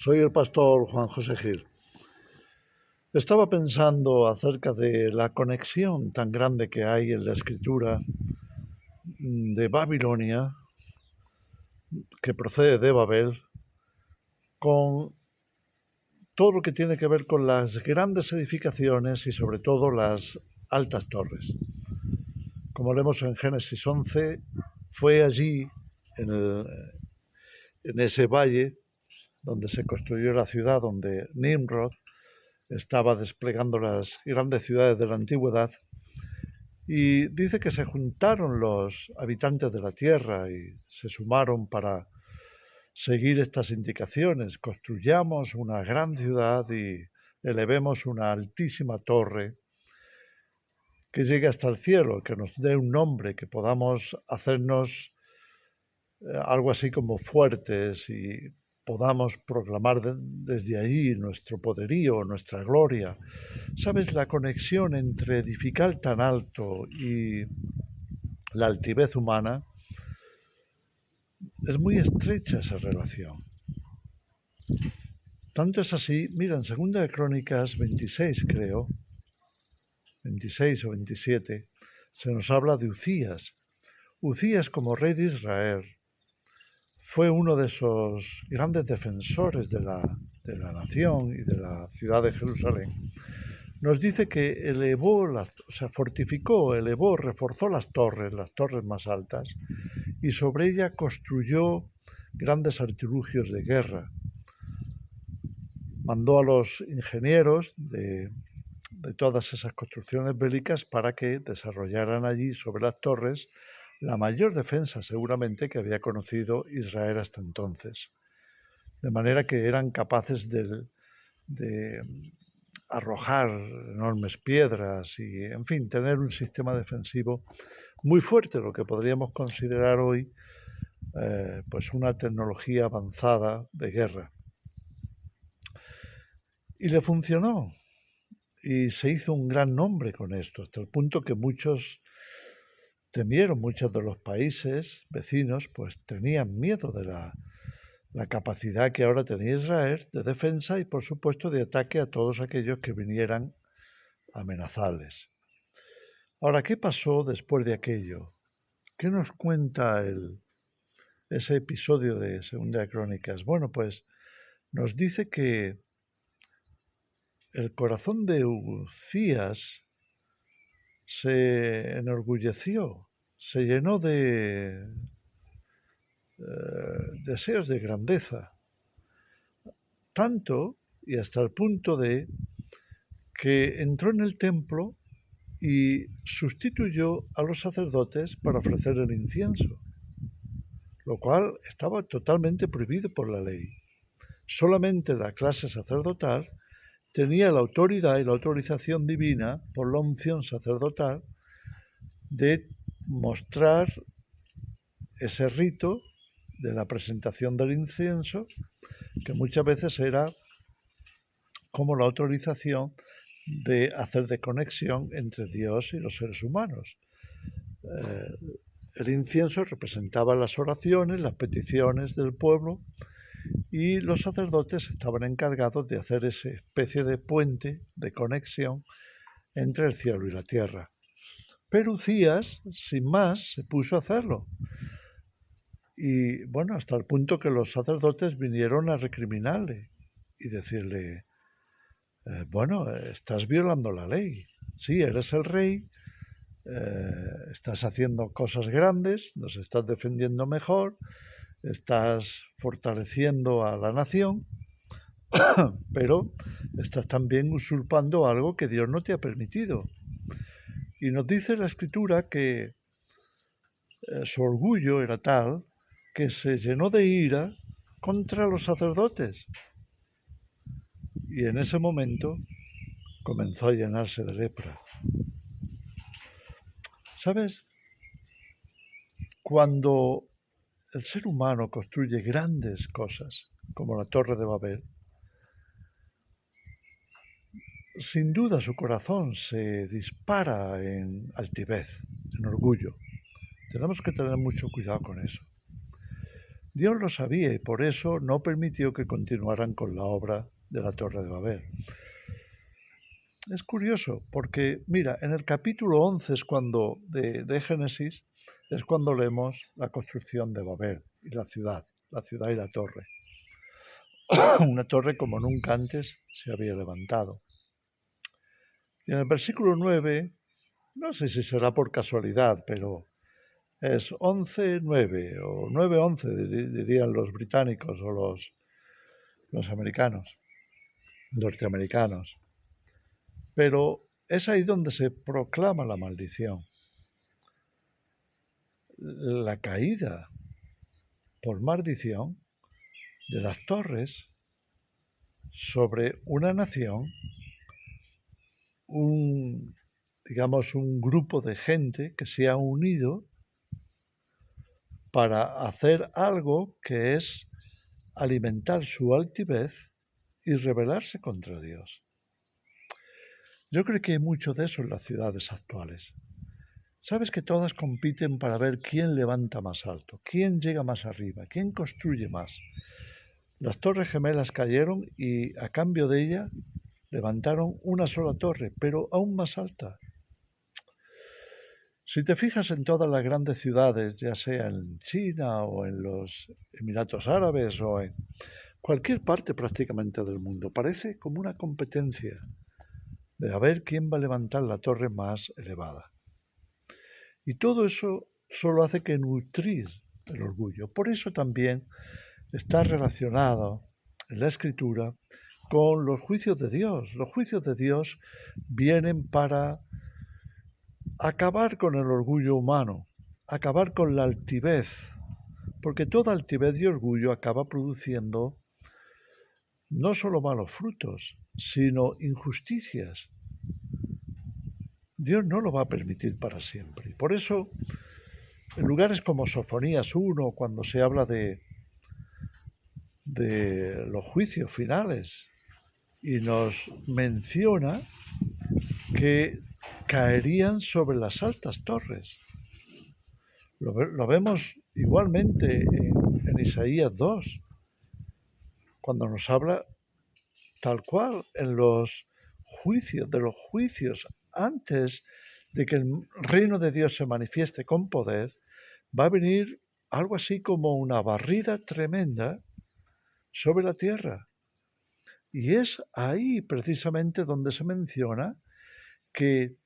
Soy el pastor Juan José Gil. Estaba pensando acerca de la conexión tan grande que hay en la escritura de Babilonia, que procede de Babel, con todo lo que tiene que ver con las grandes edificaciones y sobre todo las altas torres. Como leemos en Génesis 11, fue allí, en ese valle, donde se construyó la ciudad, donde Nimrod estaba desplegando las grandes ciudades de la antigüedad, y dice que se juntaron los habitantes de la tierra y se sumaron para seguir estas indicaciones. Construyamos una gran ciudad y elevemos una altísima torre que llegue hasta el cielo, que nos dé un nombre, que podamos hacernos algo así como fuertes y podamos proclamar desde allí nuestro poderío, nuestra gloria. ¿Sabes? La conexión entre edificar tan alto y la altivez humana, es muy estrecha esa relación. Tanto es así, mira, en 2 de Crónicas 26, creo, 26 o 27, se nos habla de Uzías. Uzías, como rey de Israel, fue uno de esos grandes defensores de la nación y de la ciudad de Jerusalén. Nos dice que fortificó, elevó, reforzó las torres más altas, y sobre ella construyó grandes artilugios de guerra. Mandó a los ingenieros de todas esas construcciones bélicas para que desarrollaran allí, sobre las torres, la mayor defensa seguramente que había conocido Israel hasta entonces. De manera que eran capaces de arrojar enormes piedras y, en fin, tener un sistema defensivo muy fuerte, lo que podríamos considerar hoy pues una tecnología avanzada de guerra. Y le funcionó, y se hizo un gran nombre con esto, hasta el punto que muchos temieron, muchos de los países vecinos pues tenían miedo de la capacidad que ahora tenía Israel de defensa y, por supuesto, de ataque a todos aquellos que vinieran a amenazarles. Ahora, ¿qué pasó después de aquello? ¿Qué nos cuenta ese episodio de 2 Crónicas? Bueno, pues nos dice que el corazón de Uzías se enorgulleció, se llenó de deseos de grandeza, tanto y hasta el punto de que entró en el templo y sustituyó a los sacerdotes para ofrecer el incienso, lo cual estaba totalmente prohibido por la ley. Solamente la clase sacerdotal tenía la autoridad y la autorización divina por la unción sacerdotal de mostrar ese rito de la presentación del incienso, que muchas veces era como la autorización de hacer de conexión entre Dios y los seres humanos. El incienso representaba las oraciones, las peticiones del pueblo, y los sacerdotes estaban encargados de hacer esa especie de puente, de conexión entre el cielo y la tierra. Pero Uzías, sin más, se puso a hacerlo. Y bueno, hasta el punto que los sacerdotes vinieron a recriminarle y decirle, bueno, estás violando la ley. Sí, eres el rey, estás haciendo cosas grandes, nos estás defendiendo mejor, estás fortaleciendo a la nación, pero estás también usurpando algo que Dios no te ha permitido. Y nos dice la Escritura que su orgullo era tal que se llenó de ira contra los sacerdotes. Y en ese momento comenzó a llenarse de lepra. ¿Sabes? Cuando el ser humano construye grandes cosas, como la Torre de Babel, sin duda su corazón se dispara en altivez, en orgullo. Tenemos que tener mucho cuidado con eso. Dios lo sabía y por eso no permitió que continuaran con la obra de la Torre de Babel. Es curioso porque, mira, en el capítulo 11 es cuando, de Génesis, es cuando leemos la construcción de Babel y la ciudad y la torre. Una torre como nunca antes se había levantado. Y en el versículo 9, no sé si será por casualidad, pero es 11:9 o 9:11, dirían los británicos o los americanos, norteamericanos. Pero es ahí donde se proclama la maldición. La caída por maldición de las torres sobre una nación, digamos, un grupo de gente que se ha unido para hacer algo que es alimentar su altivez y rebelarse contra Dios. Yo creo que hay mucho de eso en las ciudades actuales. Sabes que todas compiten para ver quién levanta más alto, quién llega más arriba, quién construye más. Las torres gemelas cayeron y a cambio de ella levantaron una sola torre, pero aún más alta. Si te fijas en todas las grandes ciudades, ya sea en China o en los Emiratos Árabes o en cualquier parte prácticamente del mundo, parece como una competencia de a ver quién va a levantar la torre más elevada. Y todo eso solo hace que nutrir el orgullo. Por eso también está relacionado en la Escritura con los juicios de Dios. Los juicios de Dios vienen para acabar con el orgullo humano, acabar con la altivez, porque toda altivez y orgullo acaba produciendo no solo malos frutos, sino injusticias. Dios no lo va a permitir para siempre. Y por eso, en lugares como Sofonías 1, cuando se habla de los juicios finales, y nos menciona que caerían sobre las altas torres. Lo vemos igualmente en Isaías 2, cuando nos habla tal cual en los juicios antes de que el reino de Dios se manifieste con poder, va a venir algo así como una barrida tremenda sobre la tierra. Y es ahí precisamente donde se menciona que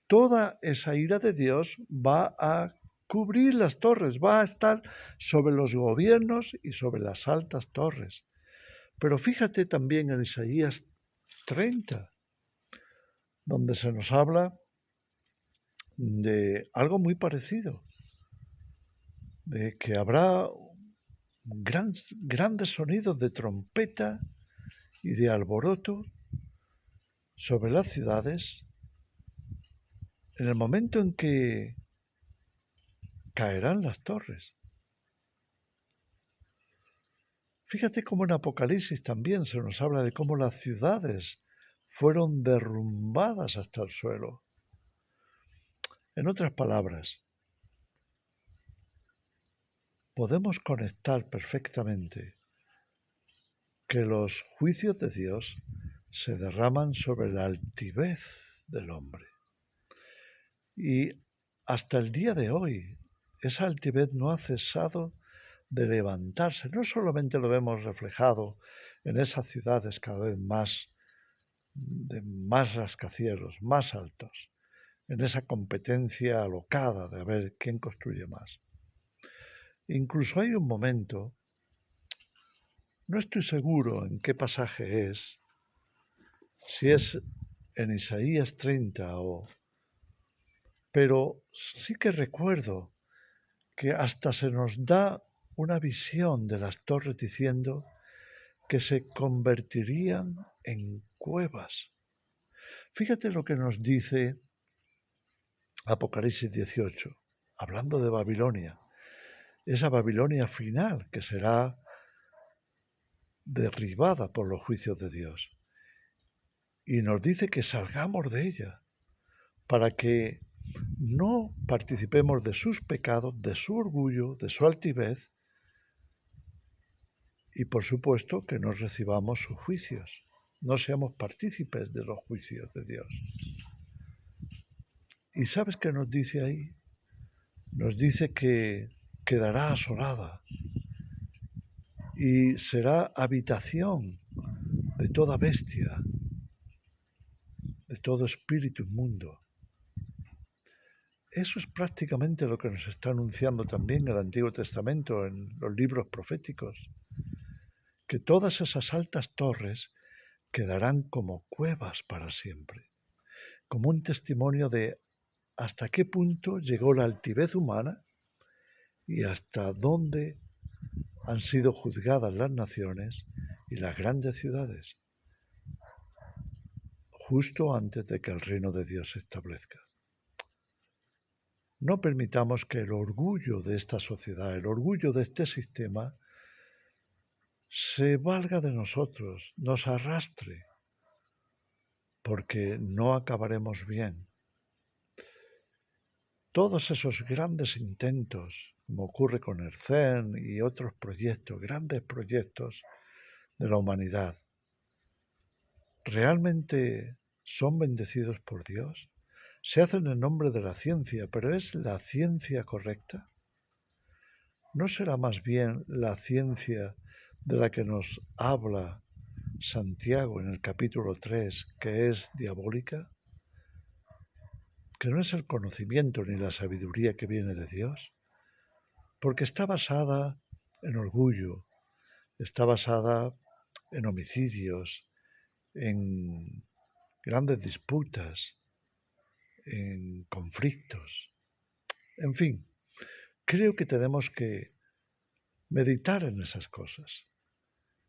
toda esa ira de Dios va a cubrir las torres, va a estar sobre los gobiernos y sobre las altas torres. Pero fíjate también en Isaías 30, donde se nos habla de algo muy parecido, de que habrá grandes sonidos de trompeta y de alboroto sobre las ciudades en el momento en que caerán las torres. Fíjate cómo en Apocalipsis también se nos habla de cómo las ciudades fueron derrumbadas hasta el suelo. En otras palabras, podemos conectar perfectamente que los juicios de Dios se derraman sobre la altivez del hombre. Y hasta el día de hoy, esa altivez no ha cesado de levantarse. No solamente lo vemos reflejado en esas ciudades cada vez más, de más rascacielos, más altos, en esa competencia alocada de a ver quién construye más. Incluso hay un momento, no estoy seguro en qué pasaje es, si es en Isaías 30 pero sí que recuerdo que hasta se nos da una visión de las torres diciendo que se convertirían en cuevas. Fíjate lo que nos dice Apocalipsis 18, hablando de Babilonia, esa Babilonia final que será derribada por los juicios de Dios. Y nos dice que salgamos de ella para que no participemos de sus pecados, de su orgullo, de su altivez, y por supuesto que no recibamos sus juicios, no seamos partícipes de los juicios de Dios. ¿Y sabes qué nos dice ahí? Nos dice que quedará asolada y será habitación de toda bestia, de todo espíritu inmundo. Eso es prácticamente lo que nos está anunciando también el Antiguo Testamento en los libros proféticos, que todas esas altas torres quedarán como cuevas para siempre, como un testimonio de hasta qué punto llegó la altivez humana y hasta dónde han sido juzgadas las naciones y las grandes ciudades, justo antes de que el reino de Dios se establezca. No permitamos que el orgullo de esta sociedad, el orgullo de este sistema, se valga de nosotros, nos arrastre, porque no acabaremos bien. Todos esos grandes intentos, como ocurre con el CERN y otros proyectos, grandes proyectos de la humanidad, ¿realmente son bendecidos por Dios? Se hacen en nombre de la ciencia, pero ¿es la ciencia correcta? ¿No será más bien la ciencia de la que nos habla Santiago en el capítulo 3, que es diabólica? ¿Que no es el conocimiento ni la sabiduría que viene de Dios? Porque está basada en orgullo, está basada en homicidios, en grandes disputas, en conflictos. En fin, creo que tenemos que meditar en esas cosas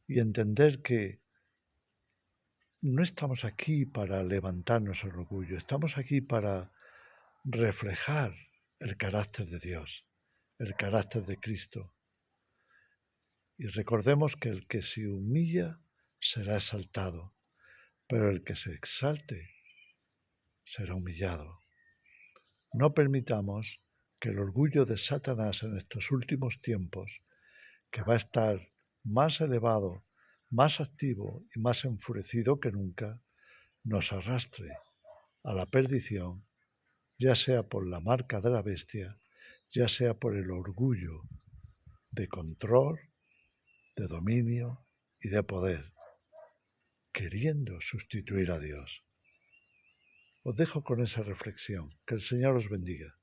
y entender que no estamos aquí para levantarnos el orgullo, estamos aquí para reflejar el carácter de Dios, el carácter de Cristo. Y recordemos que el que se humilla será exaltado, pero el que se exalte será humillado. No permitamos que el orgullo de Satanás en estos últimos tiempos, que va a estar más elevado, más activo y más enfurecido que nunca, nos arrastre a la perdición, ya sea por la marca de la bestia, ya sea por el orgullo de control, de dominio y de poder, queriendo sustituir a Dios. Os dejo con esa reflexión. Que el Señor os bendiga.